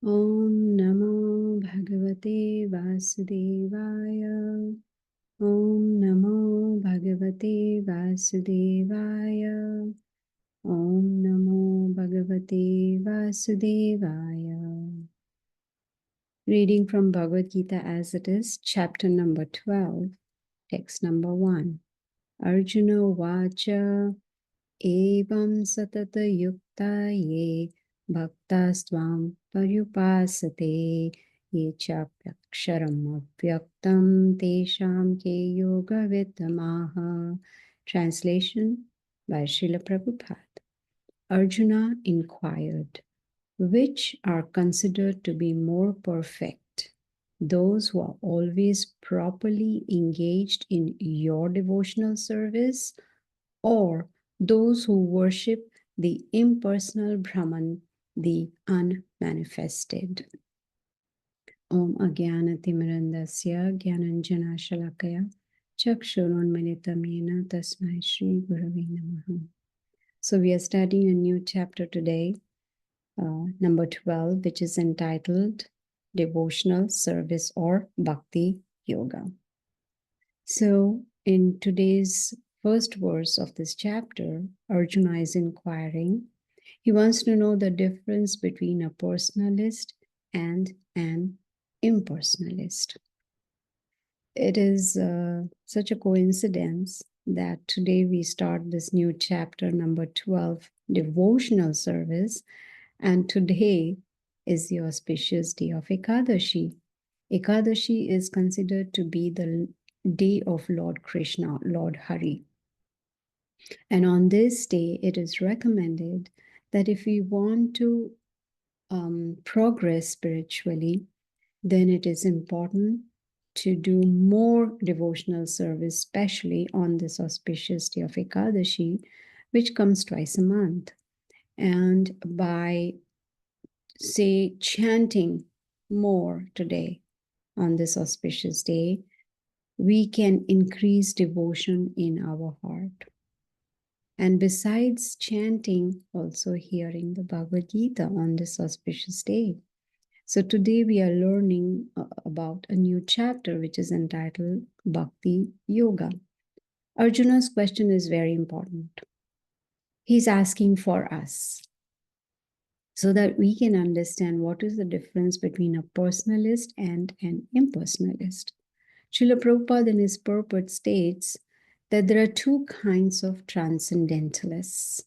Om Namo Bhagavate Vasudevaya. Om Namo Bhagavate Vasudevaya. Om Namo Bhagavate Vasudevaya. Reading from Bhagavad Gita as it is, chapter number 12, text number 1. Arjuna Vacha Evam Satata Yukta Ye Bhaktasvam Paryupasate Ye Chapyaksharam Avyaktam Tesham Ke Yoga Vidamaha. Translation by Srila Prabhupada. Arjuna inquired, which are considered to be more perfect, those who are always properly engaged in your devotional service, or those who worship the impersonal Brahman, the unmanifested? Om Agyanatimirandasya Gyananjana Shalakaya Chakshurunmilitam Yena Tasmai Shri Gurave Namaha. So we are studying a new chapter today, number 12, which is entitled Devotional Service or Bhakti Yoga. So in today's first verse of this chapter, Arjuna is inquiring. He wants to know the difference between a personalist and an impersonalist. It is such a coincidence that today we start this new chapter, number 12, devotional service, and today is the auspicious day of Ekadashi. Ekadashi is considered to be the day of Lord Krishna, Lord Hari. And on this day, it is recommended that if we want to progress spiritually, then it is important to do more devotional service, especially on this auspicious day of Ekadashi, which comes twice a month. And by, say, chanting more today on this auspicious day, we can increase devotion in our heart. And besides chanting, also hearing the Bhagavad Gita on this auspicious day. So today we are learning about a new chapter which is entitled Bhakti Yoga. Arjuna's question is very important. He's asking for us so that we can understand what is the difference between a personalist and an impersonalist. Srila Prabhupada in his purport states that there are two kinds of transcendentalists,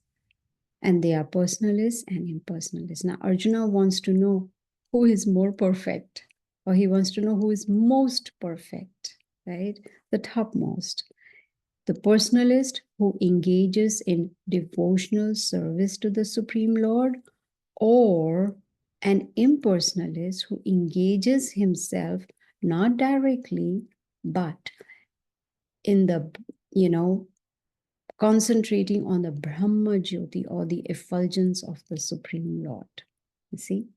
and they are personalists and impersonalists. Now, Arjuna wants to know who is more perfect, or he wants to know who is most perfect, right? The topmost. The personalist who engages in devotional service to the Supreme Lord, or an impersonalist who engages himself not directly, but in the, concentrating on the Brahma Jyoti or the effulgence of the Supreme Lord. You see?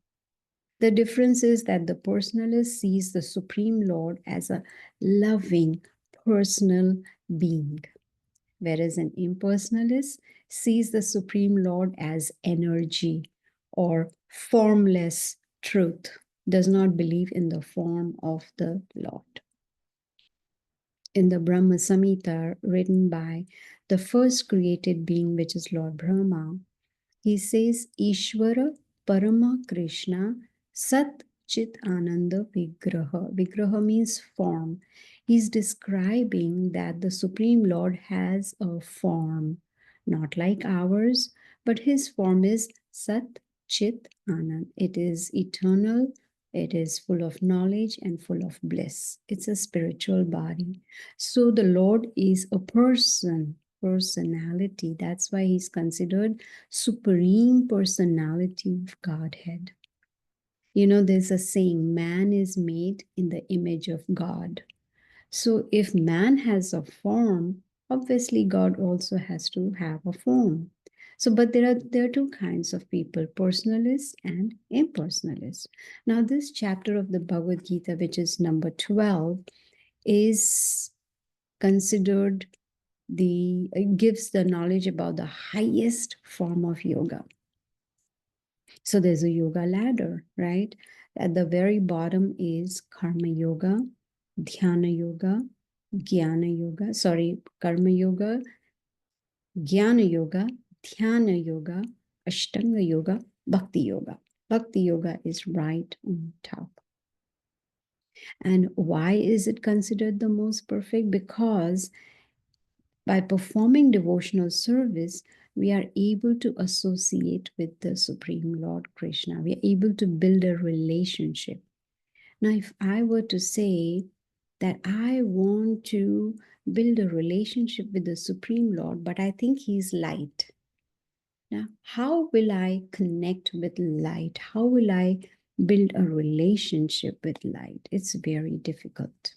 The difference is that the personalist sees the Supreme Lord as a loving, personal being, whereas an impersonalist sees the Supreme Lord as energy or formless truth, does not believe in the form of the Lord. In the Brahma Samhita, written by the first created being, which is Lord Brahma, he says, Ishvara Parama Krishna Sat Chit Ananda Vigraha. Vigraha means form. He's describing that the Supreme Lord has a form, not like ours, but his form is Sat Chit Anand. It is eternal, it is full of knowledge and full of bliss. It's a spiritual body. So the Lord is a person, personality. That's why he's considered supreme personality of Godhead. You know, there's a saying, man is made in the image of God. So if man has a form, obviously God also has to have a form. So, but there are two kinds of people, personalists and impersonalists. Now, this chapter of the Bhagavad Gita, which is number 12, is considered gives the knowledge about the highest form of yoga. So there's a yoga ladder, right? At the very bottom is karma yoga, dhyana yoga, jnana yoga, karma yoga, jnana yoga, dhyana yoga, ashtanga yoga, bhakti yoga. Bhakti yoga is right on top. And why is it considered the most perfect? Because by performing devotional service, we are able to associate with the Supreme Lord Krishna. We are able to build a relationship. Now, if I were to say that I want to build a relationship with the Supreme Lord, but I think He's light. Now, how will I connect with light? How will I build a relationship with light? It's very difficult.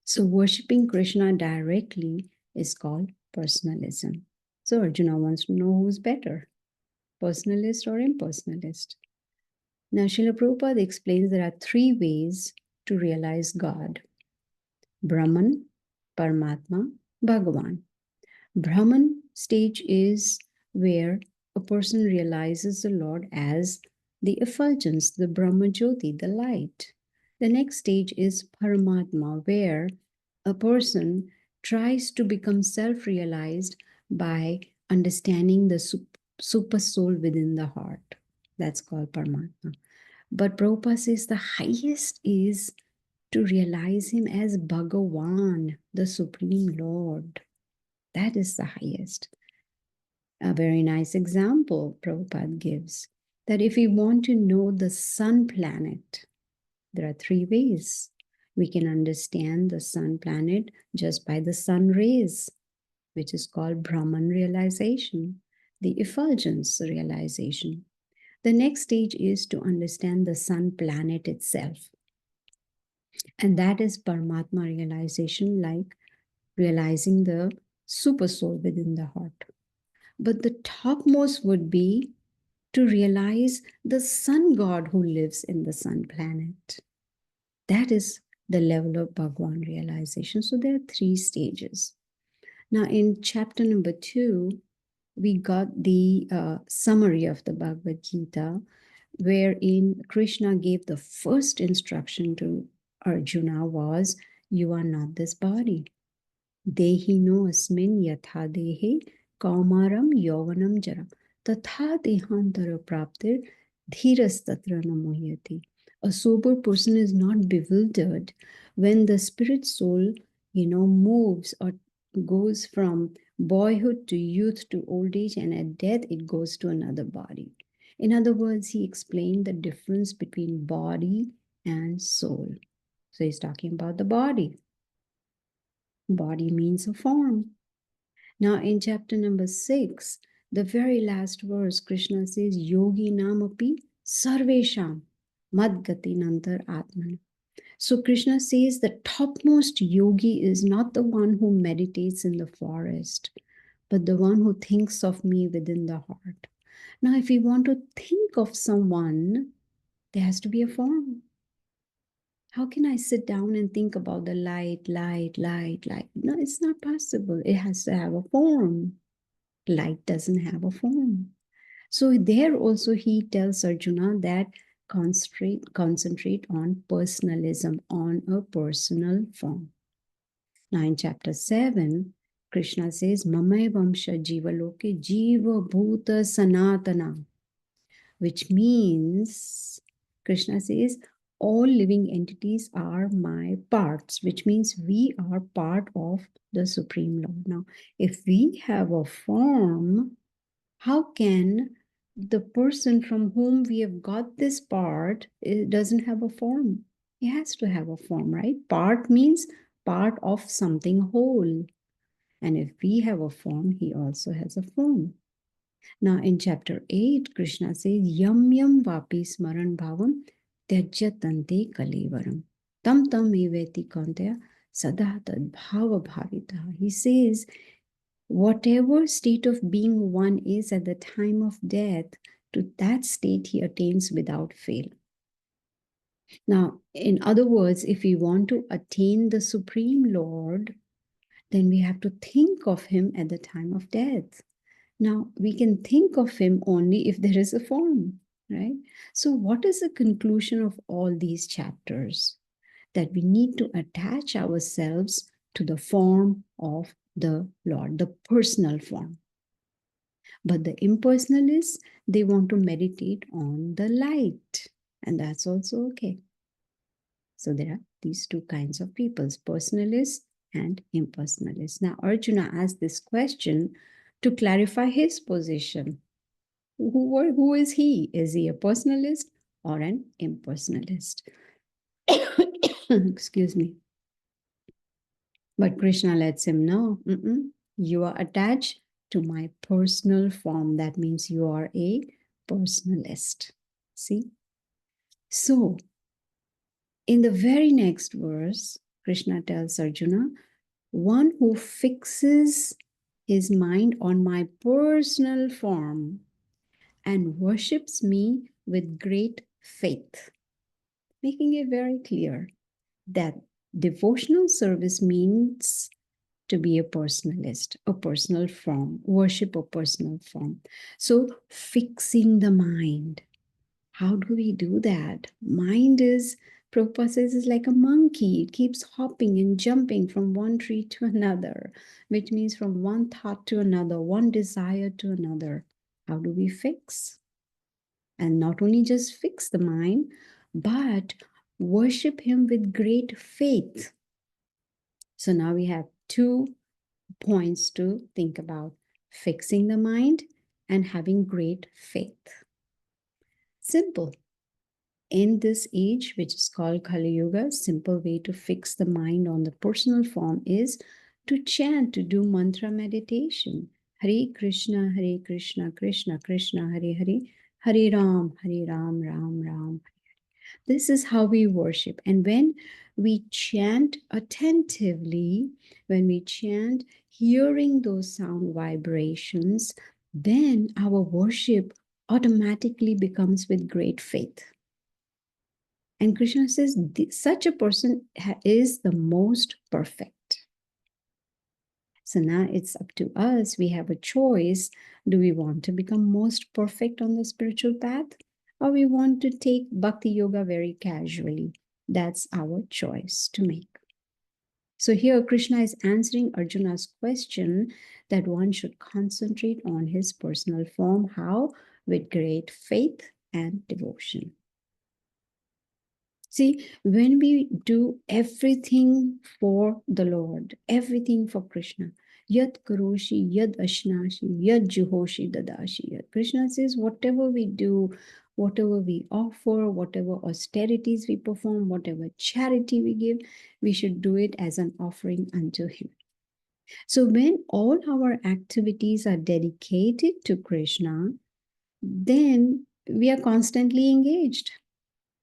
So worshipping Krishna directly is called personalism. So Arjuna wants to know who's better, personalist or impersonalist. Now Srila Prabhupada explains there are three ways to realize God: Brahman, Paramatma, Bhagavan. Brahman stage is where a person realizes the Lord as the effulgence, the Brahma Jyoti, the light. The next stage is Paramatma, where a person tries to become self-realized by understanding the super soul within the heart. That's called Paramatma. But Prabhupada says the highest is to realize him as Bhagavan, the Supreme Lord. That is the highest. A very nice example Prabhupada gives, that if we want to know the sun planet, there are three ways. We can understand the sun planet just by the sun rays, which is called Brahman realization, the effulgence realization. The next stage is to understand the sun planet itself. And that is Paramatma realization, like realizing the super soul within the heart. But the topmost would be to realize the sun god who lives in the sun planet. That is the level of Bhagwan realization. So there are three stages. Now, in chapter number 2, we got the summary of the Bhagavad Gita, wherein Krishna gave the first instruction to Arjuna was, you are not this body. Dehino asmin yatha dehe kaumaram yovanam jara tatha dehantara praptir dhiras tatra namoyati. A sober person is not bewildered when the spirit soul, moves or goes from boyhood to youth to old age, and at death it goes to another body. In other words, he explained the difference between body and soul. So he's talking about the body. Body means a form. Now, in chapter number 6, the very last verse, Krishna says, Yogi namapi sarvesham madgati nantar atman. So Krishna says the topmost yogi is not the one who meditates in the forest, but the one who thinks of me within the heart. Now, if we want to think of someone, there has to be a form. How can I sit down and think about the light, light, light, light? No, it's not possible. It has to have a form. Light doesn't have a form. So there also he tells Arjuna that concentrate on personalism, on a personal form. Now in chapter 7, Krishna says, Mamay Vamsha Jiva Loke Jiva Bhuta Sanatana, which means Krishna says, all living entities are my parts, which means we are part of the Supreme Lord. Now, if we have a form, how can the person from whom we have got this part, it doesn't have a form? It has to have a form, right? Part means part of something whole. And if we have a form, he also has a form. Now in chapter 8, Krishna says, Yam yam vapi smaran bhavam tyajyatante kalevaram. Tam tam eveti kantya sada tad bhava bhavita. He says, whatever state of being one is at the time of death, to that state he attains without fail. Now, in other words, if we want to attain the Supreme Lord, then we have to think of him at the time of death. Now, we can think of him only if there is a form, right? So, what is the conclusion of all these chapters? That we need to attach ourselves to the form of the Lord, the personal form. But the impersonalists, they want to meditate on the light, and that's also okay. So there are these two kinds of peoples, personalists and impersonalists. Now, Arjuna asked this question to clarify his position. Who is he? Is he a personalist or an impersonalist? Excuse me. But Krishna lets him know, you are attached to my personal form. That means you are a personalist. See? So, in the very next verse, Krishna tells Arjuna, one who fixes his mind on my personal form and worships me with great faith, making it very clear that devotional service means to be a personalist, a personal form, worship a personal form. So, fixing the mind. How do we do that? Mind is, Prabhupada says, is like a monkey. It keeps hopping and jumping from one tree to another, which means from one thought to another, one desire to another. How do we fix? And not only just fix the mind, but worship him with great faith. So now we have 2 points to think about: fixing the mind and having great faith. Simple. In this age, which is called Kali Yuga, simple way to fix the mind on the personal form is to chant, to do mantra meditation. Hare Krishna, Krishna Krishna, Hare Hare, Hare Ram, Ram Ram. This is how we worship. And when we chant attentively, when we chant hearing those sound vibrations, then our worship automatically becomes with great faith. And Krishna says, such a person is the most perfect. So now it's up to us. We have a choice. Do we want to become most perfect on the spiritual path? Or we want to take Bhakti Yoga very casually? That's our choice to make. So here Krishna is answering Arjuna's question that one should concentrate on his personal form. How? With great faith and devotion. See, when we do everything for the Lord, everything for Krishna, yad karoshi, yad ashnashi, yad juhoshi dadashi. Yad. Krishna says, whatever we do, whatever we offer, whatever austerities we perform, whatever charity we give, we should do it as an offering unto Him. So when all our activities are dedicated to Krishna, then we are constantly engaged.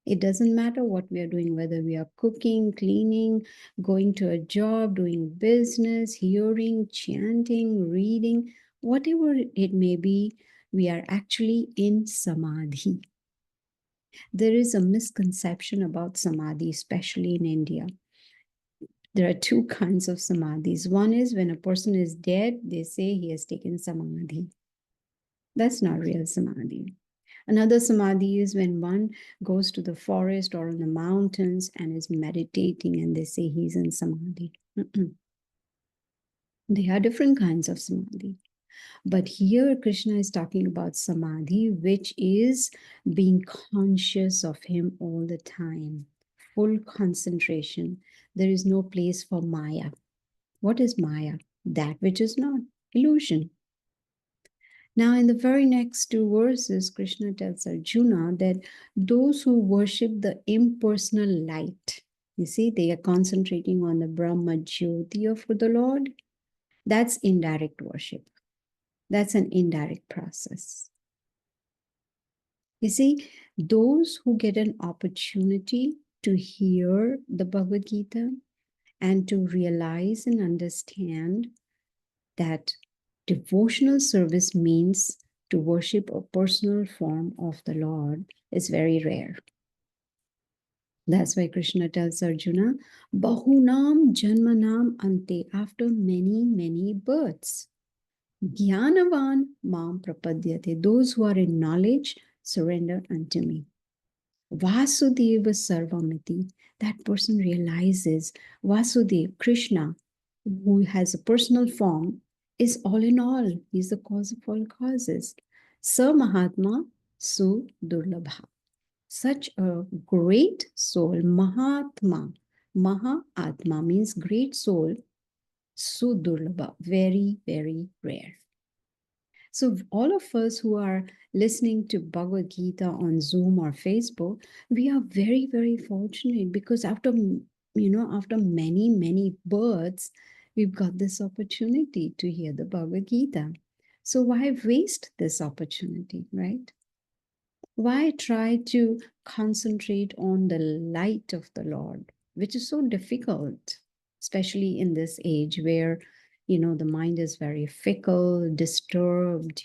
It doesn't matter what we are doing, whether we are cooking, cleaning, going to a job, doing business, hearing, chanting, reading, whatever it may be, we are actually in samadhi. There is a misconception about samadhi, especially in India. There are 2 kinds of samadhis. One is when a person is dead, they say he has taken samadhi. That's not real samadhi. Another samadhi is when one goes to the forest or in the mountains and is meditating and they say he's in samadhi. There are different kinds of samadhi. But here Krishna is talking about samadhi, which is being conscious of him all the time. Full concentration. There is no place for Maya. What is Maya? That which is not. Illusion. Now, in the very next 2 verses, Krishna tells Arjuna that those who worship the impersonal light, you see, they are concentrating on the Brahma Jyoti of the Lord. That's indirect worship. That's an indirect process. You see, those who get an opportunity to hear the Bhagavad Gita and to realize and understand that devotional service means to worship a personal form of the Lord is very rare. That's why Krishna tells Arjuna, Bahunam Janmanam Ante, after many, many births. Jnanavan mam prapadyate. Those who are in knowledge surrender unto me. Vasudeva Sarvamiti. That person realizes Vasudev, Krishna, who has a personal form, is all in all. He's the cause of all causes. Sa Mahatma Su Durlabha. Such a great soul, Mahatma. Mahatma means great soul, Su Durlabha, very, very rare. So, all of us who are listening to Bhagavad Gita on Zoom or Facebook, we are very, very fortunate because after many, many births, we've got this opportunity to hear the Bhagavad Gita. So, why waste this opportunity, right? Why try to concentrate on the light of the Lord, which is so difficult, especially in this age where, the mind is very fickle, disturbed,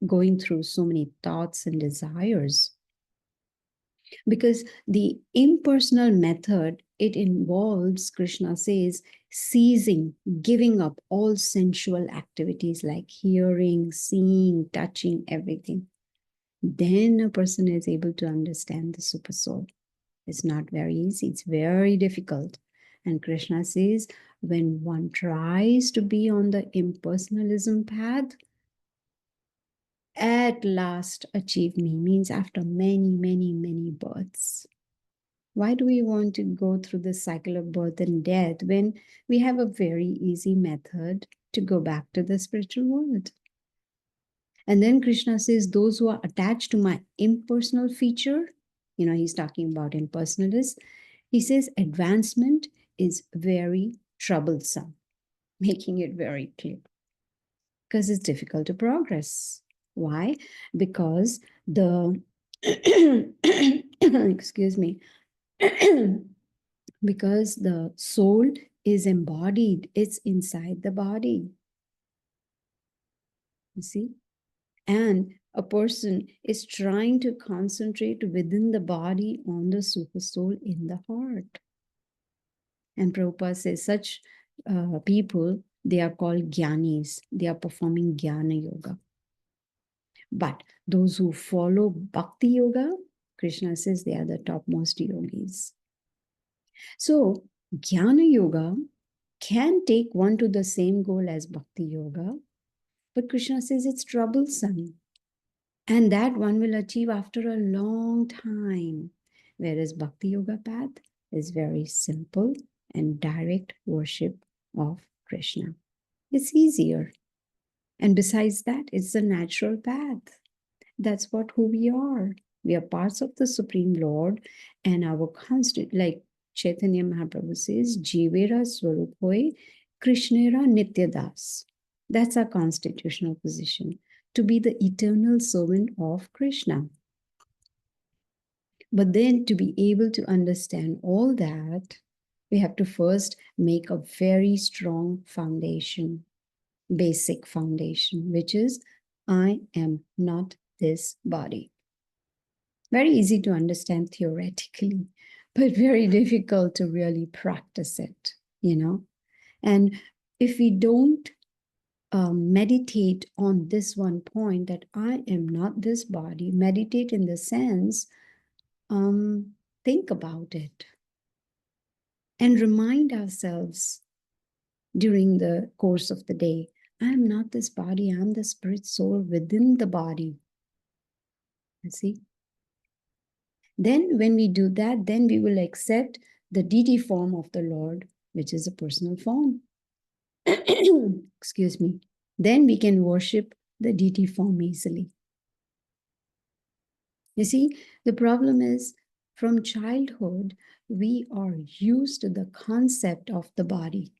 going through so many thoughts and desires. Because the impersonal method, it involves, Krishna says, ceasing, giving up all sensual activities like hearing, seeing, touching, everything. Then a person is able to understand the super soul. It's not very easy, it's very difficult. And Krishna says, when one tries to be on the impersonalism path, at last achieve me, means after many, many, many births. Why do we want to go through the cycle of birth and death when we have a very easy method to go back to the spiritual world? And then Krishna says, those who are attached to my impersonal feature, he's talking about impersonalists. He says, advancement is very troublesome, making it very clear because it's difficult to progress. Why? Because the, excuse me, because the soul is embodied, it's inside the body. You see? And a person is trying to concentrate within the body on the super soul in the heart. And Prabhupada says such people, they are called jnanis. They are performing jnana yoga. But those who follow bhakti yoga, Krishna says they are the topmost yogis. So jnana yoga can take one to the same goal as bhakti yoga, but Krishna says it's troublesome. And that one will achieve after a long time. Whereas Bhakti Yoga path is very simple and direct worship of Krishna. It's easier. And besides that, it's the natural path. That's what who we are. We are parts of the Supreme Lord, and our constant, like Chaitanya Mahaprabhu says, Jivera Swarupoy Krishnera Nityadas. That's our constitutional position, to be the eternal servant of Krishna. But then to be able to understand all that, we have to first make a very strong foundation, basic foundation, which is I am not this body. Very easy to understand theoretically, but very difficult to really practice it, And if we don't meditate on this one point that I am not this body, meditate in the sense, think about it and remind ourselves during the course of the day, I am not this body, I am the spirit soul within the body. You see? Then when we do that, then we will accept the deity form of the Lord, which is a personal form. Excuse me. Then we can worship the deity form easily. You see, the problem is from childhood, we are used to the concept of the body.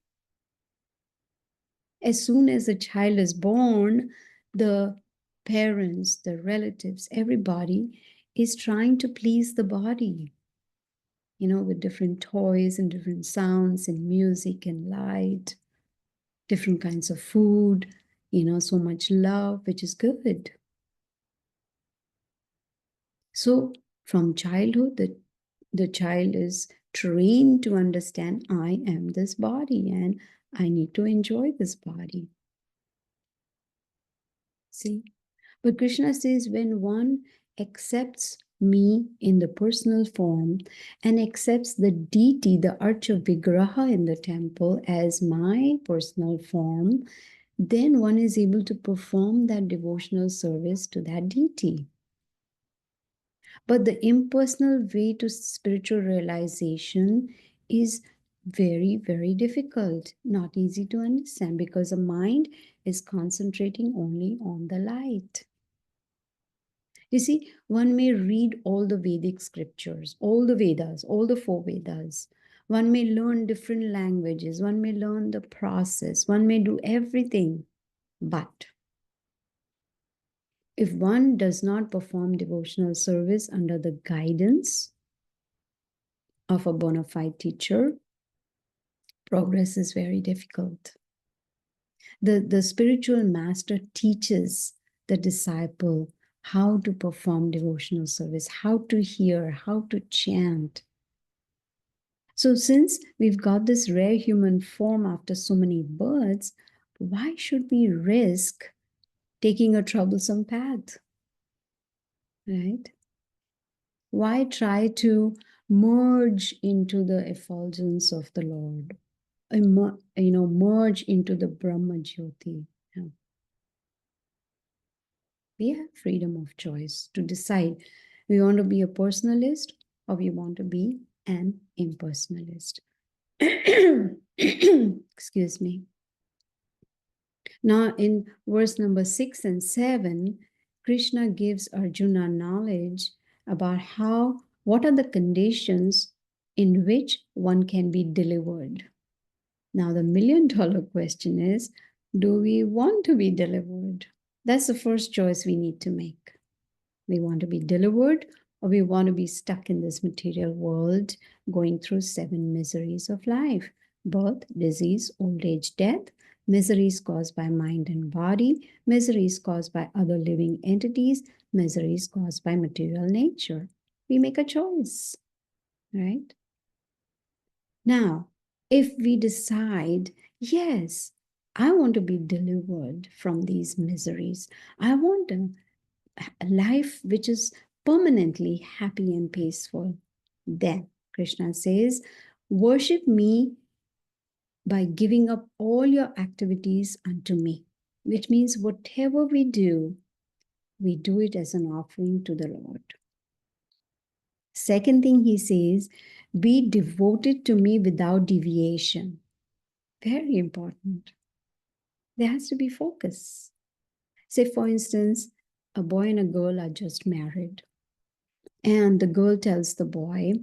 As soon as a child is born, the parents, the relatives, everybody is trying to please the body, with different toys and different sounds and music and light, different kinds of food, so much love, which is good. So from childhood, the child is trained to understand I am this body and I need to enjoy this body. See? But Krishna says when one accepts me in the personal form and accepts the deity, the Archa Vigraha in the temple as my personal form, then one is able to perform that devotional service to that deity. But the impersonal way to spiritual realization is very, very difficult, not easy to understand because the mind is concentrating only on the light. You see, one may read all the Vedic scriptures, all the Vedas, all the four Vedas. One may learn different languages, one may learn the process, one may do everything. But if one does not perform devotional service under the guidance of a bona fide teacher, progress is very difficult. The spiritual master teaches the disciple how to perform devotional service, how to hear, how to chant. So since we've got this rare human form after so many births, why should we risk taking a troublesome path? Right? Why try to merge into the effulgence of the Lord? Merge into the Brahma Jyoti. Yeah. We have freedom of choice to decide we want to be a personalist or we want to be an impersonalist. Excuse me. Now, in verse number 6 and 7, Krishna gives Arjuna knowledge about what are the conditions in which one can be delivered. Now, the million-dollar question is, do we want to be delivered? That's the first choice we need to make. We want to be delivered, or we want to be stuck in this material world, going through 7 miseries of life: birth, disease, old age, death, miseries caused by mind and body, miseries caused by other living entities, miseries caused by material nature. We make a choice, right? Now, if we decide, yes, I want to be delivered from these miseries, I want a life which is permanently happy and peaceful, then Krishna says, worship me by giving up all your activities unto me, which means whatever we do it as an offering to the Lord. Second thing he says, be devoted to me without deviation. Very important. There has to be focus. Say, for instance, a boy and a girl are just married. And the girl tells the boy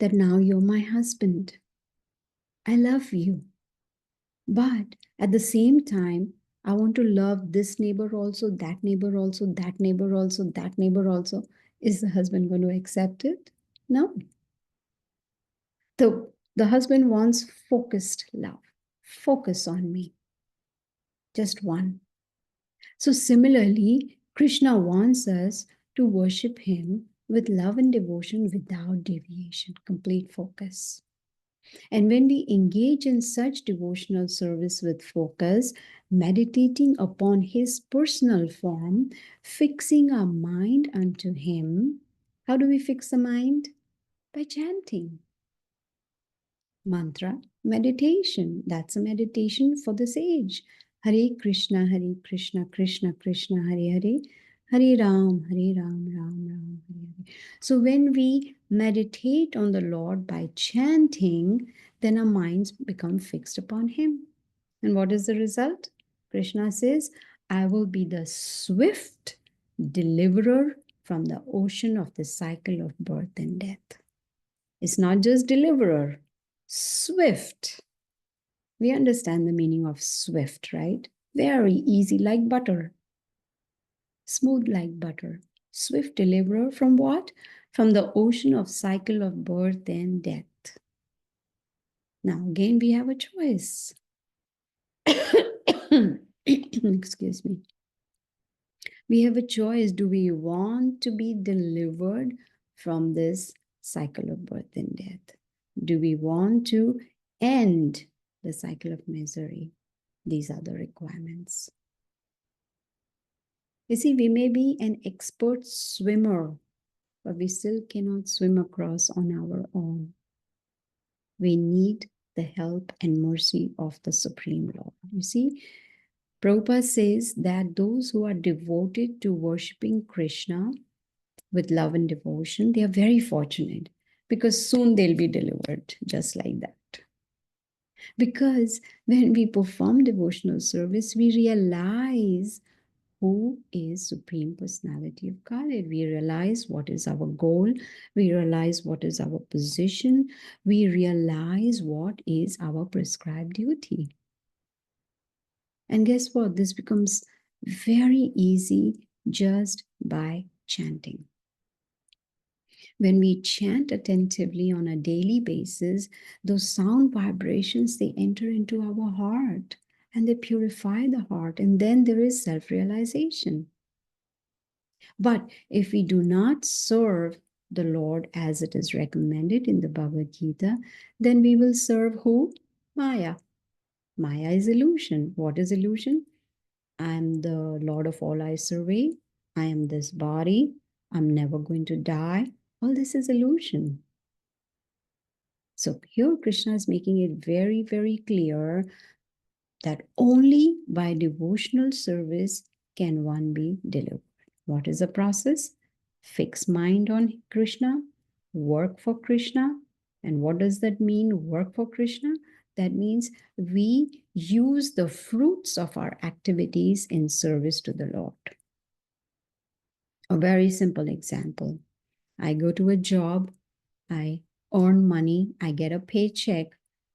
that now you're my husband. I love you. But at the same time, I want to love this neighbor also, that neighbor also, that neighbor also, that neighbor also. Is the husband going to accept it? No. The husband wants focused love. Focus on me. Just one. So similarly, Krishna wants us to worship him with love and devotion without deviation, complete focus. And when we engage in such devotional service with focus, meditating upon his personal form, fixing our mind unto him, how do we fix the mind? By chanting. Mantra, meditation. That's a meditation for the sage. Hare Krishna, Krishna Krishna, Hare Hare, Hare Ram, Ram Ram, Hare Hare. So when we meditate on the Lord by chanting, then our minds become fixed upon him. And what is the result? Krishna says, I will be the swift deliverer from the ocean of the cycle of birth and death. It's not just deliverer, swift. We understand the meaning of swift, right? Very easy, like butter. Smooth like butter. Swift deliverer from what? From the ocean of cycle of birth and death. Now, again, we have a choice. Excuse me. We have a choice. Do we want to be delivered from this cycle of birth and death? Do we want to end the cycle of misery? These are the requirements. You see, we may be an expert swimmer, but we still cannot swim across on our own. We need the help and mercy of the Supreme Lord. You see, Prabhupada says that those who are devoted to worshipping Krishna with love and devotion, they are very fortunate because soon they'll be delivered just like that. Because when we perform devotional service, we realize who is Supreme Personality of Godhead. We realize what is our goal. We realize what is our position. We realize what is our prescribed duty. And guess what? This becomes very easy just by chanting. When we chant attentively on a daily basis, those sound vibrations, they enter into our heart and they purify the heart. And then there is self-realization. But if we do not serve the Lord as it is recommended in the Bhagavad Gita, then we will serve who? Maya. Maya is illusion. What is illusion? I am the Lord of all I survey. I am this body. I'm never going to die. All this is illusion. So here Krishna is making it very, very clear that only by devotional service can one be delivered. What is the process? Fix mind on Krishna, work for Krishna. And what does that mean, work for Krishna? That means we use the fruits of our activities in service to the Lord. A very simple example. I go to a job, I earn money, I get a paycheck,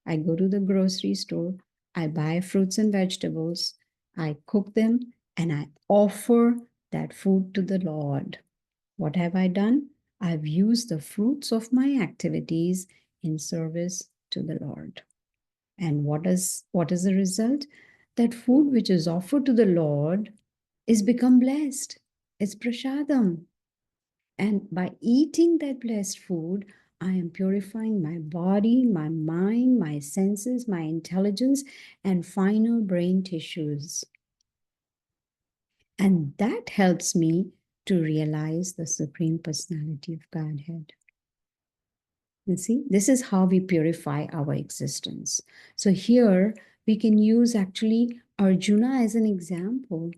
I go to the grocery store, I buy fruits and vegetables, I cook them, and I offer that food to the Lord. What have I done? I've used the fruits of my activities in service to the Lord. And what is the result? That food which is offered to the Lord is become blessed. It's prasadam. And by eating that blessed food, I am purifying my body, my mind, my senses, my intelligence, and final brain tissues. And that helps me to realize the Supreme Personality of Godhead. You see, this is how we purify our existence. So here we can use actually Arjuna as an example.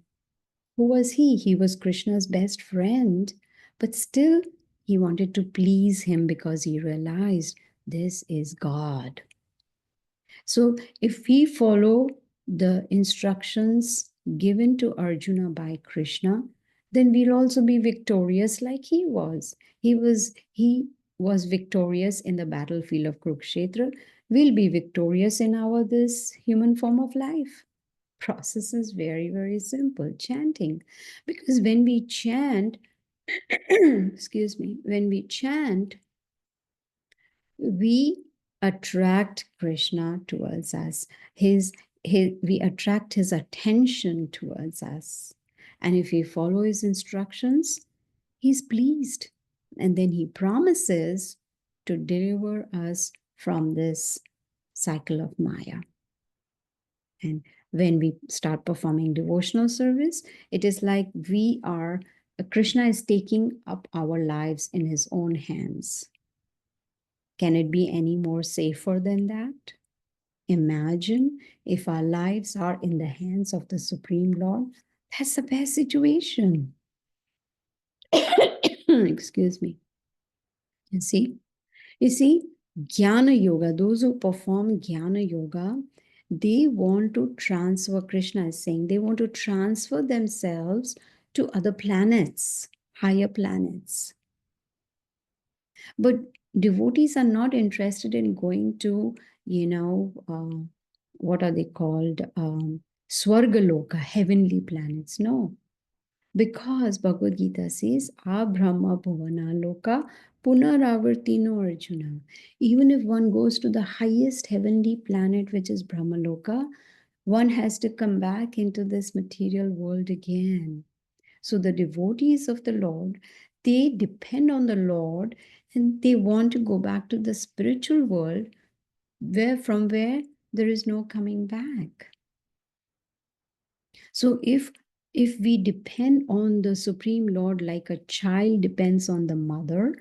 Who was he? He was Krishna's best friend, but still he wanted to please him because he realized this is God. So if we follow the instructions given to Arjuna by Krishna, then we'll also be victorious like he was. He was victorious in the battlefield of Kurukshetra. We'll be victorious in our this human form of life. Process is very, very simple. Chanting. Because when we chant, excuse me, when we chant, we attract Krishna towards us. We attract his attention towards us. And if we follow his instructions, he's pleased. And then he promises to deliver us from this cycle of Maya. And when we start performing devotional service, it is like Krishna is taking up our lives in his own hands. Can it be any more safer than that? Imagine if our lives are in the hands of the Supreme Lord. That's the best situation. Excuse me. You see, Jnana Yoga, those who perform Jnana Yoga, they want to transfer, Krishna is saying, they want to transfer themselves to other planets, higher planets. But devotees are not interested in going to, what are they called? Swargaloka, heavenly planets. No. Because Bhagavad Gita says, Abrahma Bhuvana Loka Punaravartino Arjuna. Even if one goes to the highest heavenly planet, which is Brahmaloka, one has to come back into this material world again. So the devotees of the Lord, they depend on the Lord and they want to go back to the spiritual world from where there is no coming back. So if if we depend on the Supreme Lord like a child depends on the mother,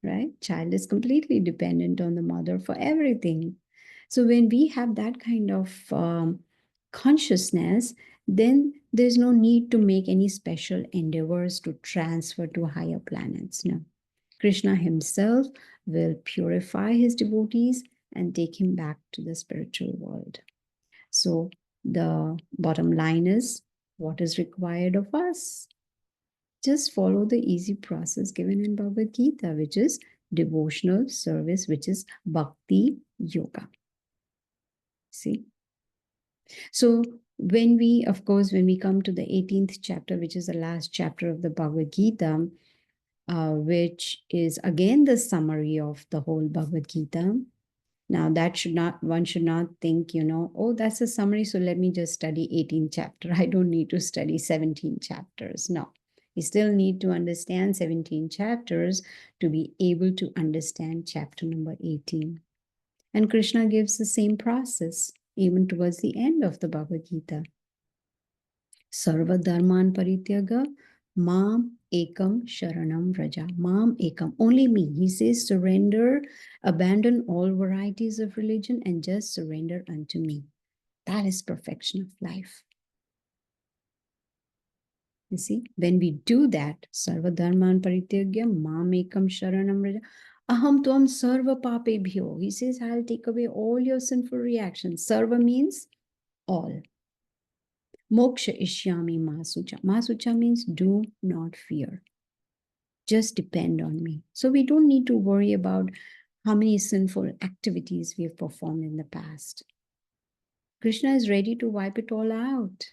right? Child is completely dependent on the mother for everything. So when we have that kind of consciousness, then there's no need to make any special endeavors to transfer to higher planets. No. Krishna himself will purify his devotees and take him back to the spiritual world. So the bottom line is, what is required of us? Just follow the easy process given in Bhagavad Gita, which is devotional service, which is bhakti yoga. See? So when we, of course, when we come to the 18th chapter, which is the last chapter of the Bhagavad Gita, which is again the summary of the whole Bhagavad Gita. Now that one should not think, oh, that's a summary, so let me just study 18 chapter. I don't need to study 17 chapters. No, you still need to understand 17 chapters to be able to understand chapter number 18. And Krishna gives the same process even towards the end of the Bhagavad Gita. Sarva dharman parityaga mam ekam sharanam vraja. Mam ekam, only me. He says surrender, abandon all varieties of religion and just surrender unto me. That is perfection of life. You see, when we do that, sarva dharman parityagya mam ekam sharanam vraja. Aham tvam sarva papebhyo. He says, I'll take away all your sinful reactions. Sarva means all. Moksha ishyami masucha. Masucha means do not fear. Just depend on me. So we don't need to worry about how many sinful activities we have performed in the past. Krishna is ready to wipe it all out.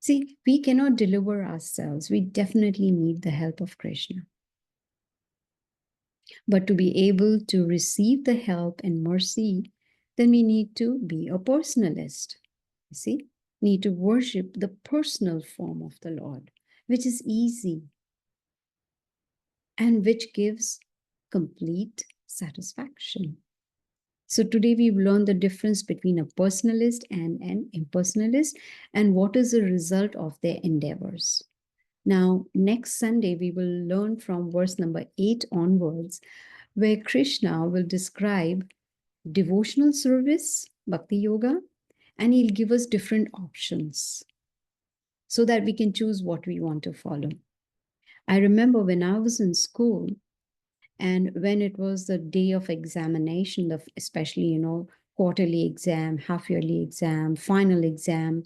See, we cannot deliver ourselves. We definitely need the help of Krishna. But to be able to receive the help and mercy, then we need to be a personalist. You see, need to worship the personal form of the Lord, which is easy and which gives complete satisfaction. So today we've learned the difference between a personalist and an impersonalist and what is the result of their endeavors. Now, next Sunday, we will learn from verse number 8 onwards, where Krishna will describe devotional service, bhakti yoga, and he'll give us different options so that we can choose what we want to follow. I remember when I was in school, and when it was the day of examination, especially, quarterly exam, half yearly exam, final exam,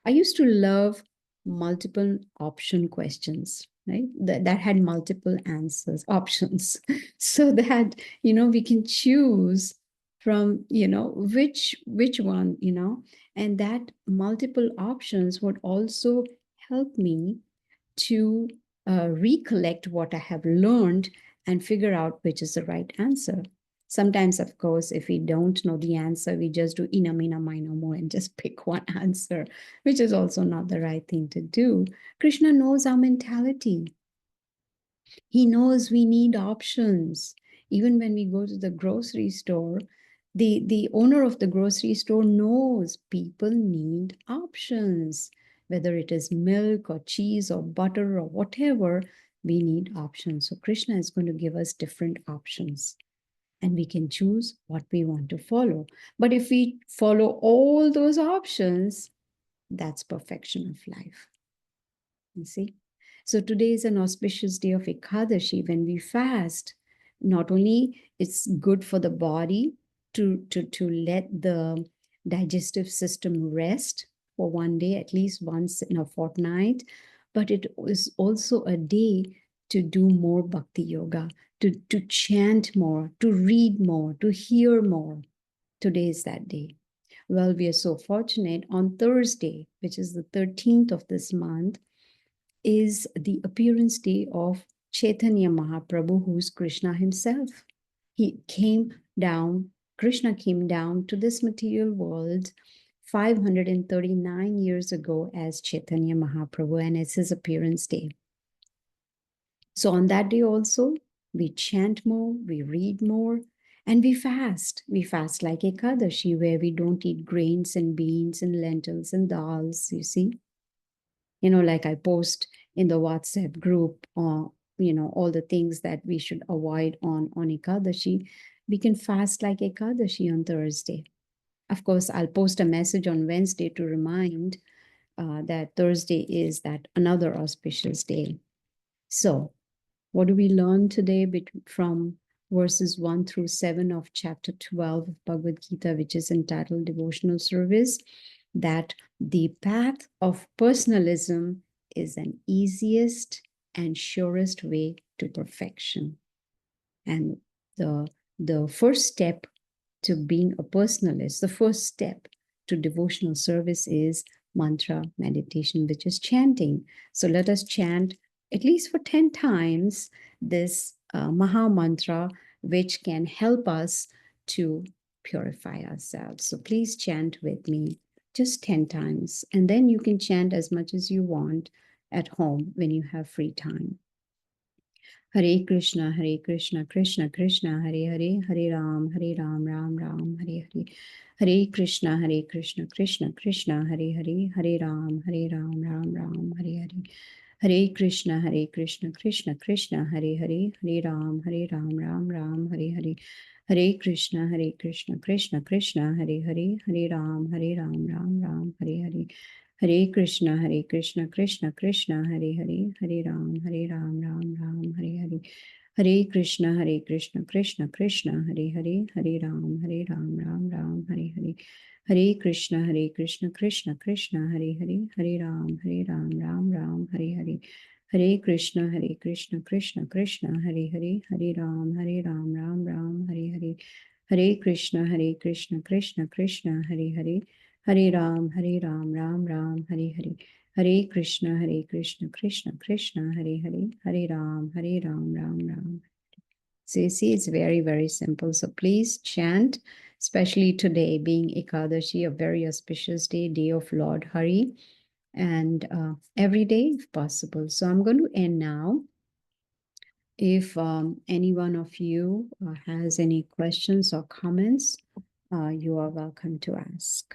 I used to love multiple option questions, right? That had multiple answers, options, so that, we can choose from, which one, and that multiple options would also help me to recollect what I have learned and figure out which is the right answer. Sometimes, of course, if we don't know the answer, we just do ina, mina, mino, mo, and just pick one answer, which is also not the right thing to do. Krishna knows our mentality. He knows we need options. Even when we go to the grocery store, the owner of the grocery store knows people need options. Whether it is milk or cheese or butter or whatever, we need options. So Krishna is going to give us different options and we can choose what we want to follow. But if we follow all those options, that's perfection of life. You see? So today is an auspicious day of Ekadashi when we fast. Not only it's good for the body to let the digestive system rest for one day, at least once in a fortnight, but it is also a day to do more bhakti yoga, to chant more, to read more, to hear more. Today is that day. Well, we are so fortunate on Thursday, which is the 13th of this month, is the appearance day of Chaitanya Mahaprabhu, who is Krishna himself. He came down, Krishna came down to this material world 539 years ago as Chaitanya Mahaprabhu, and it's his appearance day. So on that day also, we chant more, we read more, and we fast. We fast like Ekadashi, where we don't eat grains and beans and lentils and dals, you see. Like I post in the WhatsApp group, all the things that we should avoid on Ekadashi. We can fast like Ekadashi on Thursday. Of course, I'll post a message on Wednesday to remind that Thursday is that another auspicious day. So, what do we learn today from verses 1 through 7 of chapter 12 of Bhagavad Gita, which is entitled Devotional Service? That the path of personalism is an easiest and surest way to perfection. And the first step to being a personalist, the first step to devotional service is mantra meditation, which is chanting. So let us chant at least for 10 times this Maha Mantra, which can help us to purify ourselves. So please chant with me just 10 times, and then you can chant as much as you want at home when you have free time. Hare Krishna, Krishna Krishna, Hare Hare, Hare Ram, Ram Ram, Hare Hare. Hare Krishna, Krishna Krishna, Hare Hare, Hare Ram, Ram Ram, Hare Hare. Hare Krishna, Krishna Krishna, Hare Hare, Hare Ram, Ram Ram, Hare Hare. Hare Krishna, Krishna Krishna, Hare Hare, Hare Ram, Ram Ram, Hare Hare. Hare Krishna, Krishna Krishna, Hare Hare, Hare Ram, Ram Ram, Hare Hare. Hare Krishna, Krishna Krishna, Hare Hare, Hare Ram, Ram Ram, Hare Hare. Hare Krishna, Krishna Krishna, Hare Hare, Hare Ram, Ram Ram, Hare Hare. Hare Krishna, Krishna Krishna, Hare Hare, Hare Ram, Ram Ram, Hare Hare. Hare Krishna, Krishna Krishna, Hare Hare, Hare Ram, Ram Ram, Hare Hare. Hare Krishna, Krishna Krishna, Hare Hare, Hare Ram, Ram Ram. So you see, it's very, very simple. So please chant, especially today being Ekadashi, a very auspicious day, day of Lord Hari, and every day if possible. So I'm going to end now. If any one of you has any questions or comments, you are welcome to ask.